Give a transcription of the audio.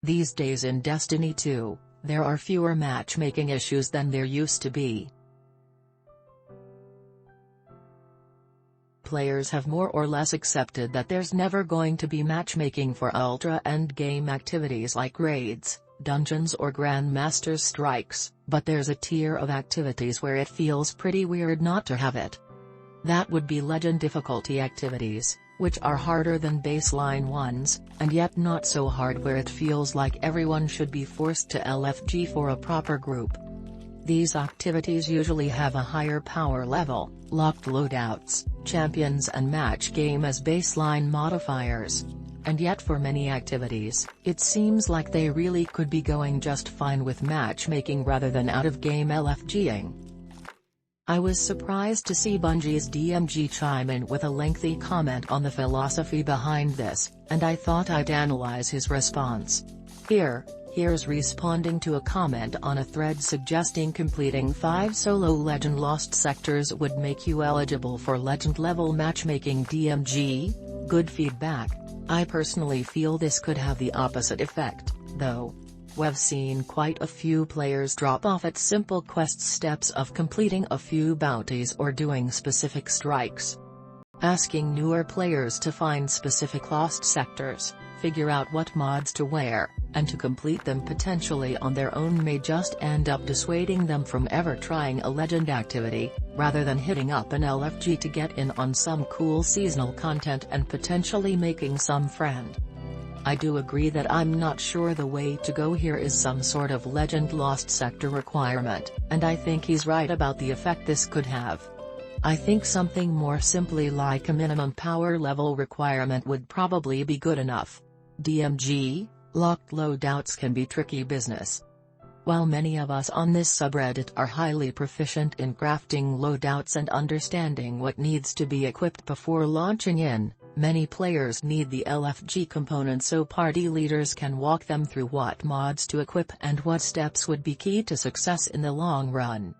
These days in Destiny 2, there are fewer matchmaking issues than there used to be. Players have more or less accepted that there's never going to be matchmaking for ultra-endgame activities like raids, dungeons or Grandmaster's strikes, but there's a tier of activities where it feels pretty weird not to have it. That would be legend difficulty activities, which are harder than baseline ones, and yet not so hard where it feels like everyone should be forced to LFG for a proper group. These activities usually have a higher power level, locked loadouts, champions and match game as baseline modifiers. And yet for many activities, it seems like they really could be going just fine with matchmaking rather than out-of-game LFG-ing. I was surprised to see Bungie's DMG chime in with a lengthy comment on the philosophy behind this, and I thought I'd analyze his response. Here's responding to a comment on a thread suggesting completing 5 solo Legend Lost sectors would make you eligible for Legend-level matchmaking DMG. Good feedback. I personally feel this could have the opposite effect, though. We've seen quite a few players drop off at simple quest steps of completing a few bounties or doing specific strikes. Asking newer players to find specific lost sectors, figure out what mods to wear, and to complete them potentially on their own may just end up dissuading them from ever trying a legend activity, rather than hitting up an LFG to get in on some cool seasonal content and potentially making some friend. I do agree that I'm not sure the way to go here is some sort of legend lost sector requirement, and I think he's right about the effect this could have. I think something more simply like a minimum power level requirement would probably be good enough. DMG, locked loadouts can be tricky business. While many of us on this subreddit are highly proficient in crafting loadouts and understanding what needs to be equipped before launching in, many players need the LFG component so party leaders can walk them through what mods to equip and what steps would be key to success in the long run.